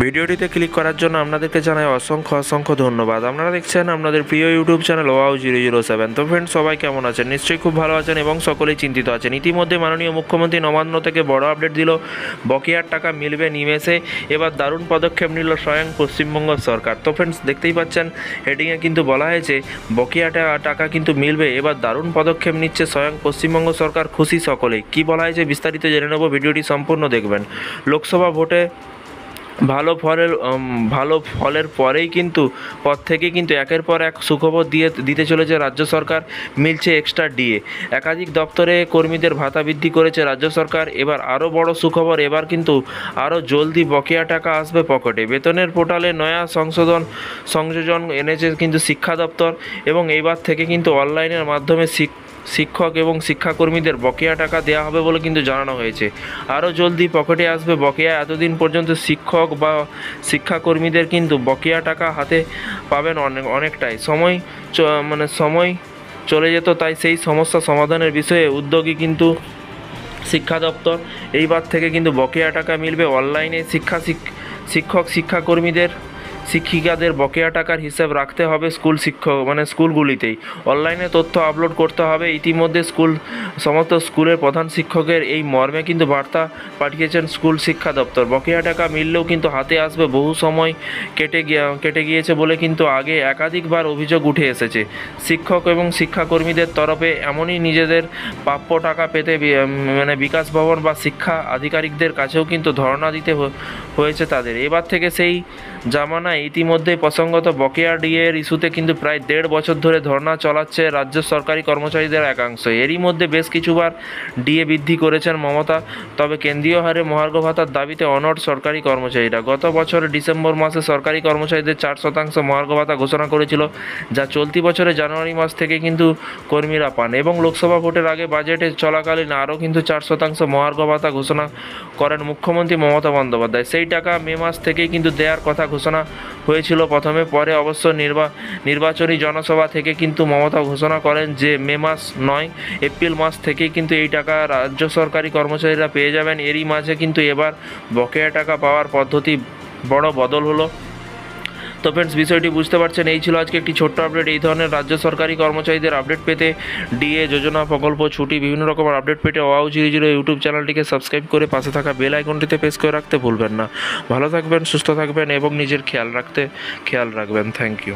ভিডিওটিতে ক্লিক করার জন্য আপনাদেরকে জানাই অসংখ্য ধন্যবাদ। আপনারা দেখছেন আপনাদের প্রিয় ইউটিউব চ্যানেল wow007। তো ফ্রেন্ডস, সবাই কেমন আছেন? নিশ্চয়ই খুব ভালো আছেন এবং সকলেই চিন্তিত আছেন। ইতিমধ্যে মাননীয় মুখ্যমন্ত্রী নবান্ন থেকে বড় আপডেট দিল, বকেয়ার টাকা মিলবে নিমেষে। এবার দারুণ পদক্ষেপ নিল স্বয়ং পশ্চিমবঙ্গ সরকার। তো ফ্রেন্ডস, দেখতেই পাচ্ছেন হেডিংয়ে কিন্তু বলা হয়েছে বকেয়া টাকা কিন্তু মিলবে। এবার দারুণ পদক্ষেপ নিচ্ছে স্বয়ং পশ্চিমবঙ্গ সরকার, খুশি সকলেই। কী বলা হয়েছে বিস্তারিত জেনে নেব, ভিডিওটি সম্পূর্ণ দেখবেন। লোকসভা ভোটে ভালো ফলের পরেই কিন্তু পর থেকে কিন্তু একের পর এক সুখবর দিতে চলেছে রাজ্য সরকার। মিলছে এক্সট্রা ডিএ, একাধিক দপ্তরে কর্মীদের ভাতা বৃদ্ধি করেছে রাজ্য সরকার। এবার আরও বড় সুখবর, এবার কিন্তু আরও জলদি বকেয়া টাকা আসবে পকেটে। বেতনের পোর্টালে নয়া সংযোজন এনেছে কিন্তু শিক্ষা দপ্তর, এবং এইবার থেকে কিন্তু অনলাইনের মাধ্যমে শিক্ষক এবং শিক্ষাকর্মীদের বকেয়া টাকা দেওয়া হবে বলে কিন্তু জানানো হয়েছে। আরও জলদি পকেটে আসবে বকেয়া। এতদিন পর্যন্ত শিক্ষক বা শিক্ষাকর্মীদের কিন্তু বকেয়া টাকা হাতে পাবেন অনেকটাই সময় চলে যেত, তাই সেই সমস্যা সমাধানের বিষয়ে উদ্যোগী কিন্তু শিক্ষা দপ্তর। এইবার থেকে কিন্তু বকেয়া টাকা মিলবে অনলাইনে। শিক্ষাকর্মীদের শিক্ষিকাদের বকেয়া টাকার হিসাব রাখতে হবে স্কুলগুলিতেই। অনলাইনে তথ্য আপলোড করতে হবে। ইতিমধ্যে সমস্ত স্কুলের প্রধান শিক্ষকের এই মর্মে কিন্তু বার্তা পাঠিয়েছেন স্কুল শিক্ষা দপ্তর। বকেয়া টাকা মিললেও কিন্তু হাতে আসবে। বহু সময় কেটে গিয়েছে বলে কিন্তু আগে একাধিকবার অভিযোগ উঠে এসেছে শিক্ষক এবং শিক্ষাকর্মীদের তরফে। এমনই নিজেদের প্রাপ্য টাকা পেতে বিকাশ ভবন বা শিক্ষা আধিকারিকদের কাছেও কিন্তু ধর্ণা দিতে হয়েছে তাদের। এবার থেকে সেই জামানায় ইতিমধ্যে প্রসঙ্গত বকেয়া ডিএর ইস্যুতে কিন্তু প্রায় 1.5 বছর ধরে ধর্ণা চালাচ্ছে রাজ্য সরকারি কর্মচারীদের একাংশ। এরই মধ্যে বেশ কিছুবার ডিএ বৃদ্ধি করেছেন মমতা। তবে কেন্দ্রীয় হারে মহার্ঘ ভাতার দাবিতে অনড় সরকারি কর্মচারীরা। গত বছরের ডিসেম্বর মাসে সরকারি কর্মচারীদের 4% মহার্ঘ ভাতা ঘোষণা করেছিল, যা চলতি বছরের জানুয়ারি মাস থেকে কিন্তু কর্মীরা পান। এবং লোকসভা ভোটের আগে বাজেটে চলাকালীন আরও কিন্তু 4% মহার্ঘ ভাতা ঘোষণা করেন মুখ্যমন্ত্রী মমতা বন্দ্যোপাধ্যায়। সেই টাকা মে মাস থেকেই কিন্তু দেওয়ার কথা ঘোষণা হয়েছিল প্রথমে। পরে অবশ্য নির্বাচনী জনসভা থেকে কিন্তু মমতা ঘোষণা করেন যে মে মাস নয়, এপ্রিল মাস থেকেই কিন্তু এই টাকা রাজ্য সরকারি কর্মচারীরা পেয়ে যাবেন। এরই মাঝে কিন্তু এবার বকেয়া টাকা পাওয়ার পদ্ধতি বড় বদল হলো। তো ফ্রেন্ডস, বিষয়টি বুঝতে পারছেন। এই ছিল আজকে একটি ছোট্ট আপডেট। এই ধরনের রাজ্য সরকারি কর্মচারীদের আপডেট পেতে, ডিএ যোজনা, প্রকল্প, ছুটি, বিভিন্ন রকমের আপডেট পেতে wow0 ইউটিউব চ্যানেলটিকে সাবস্ক্রাইব করে পাশে থাকা বেল আইকনটিতে প্রেস করে রাখতে ভুলবেন না। ভালো থাকবেন, সুস্থ থাকবেন এবং নিজের খেয়াল রাখবেন। Thank you.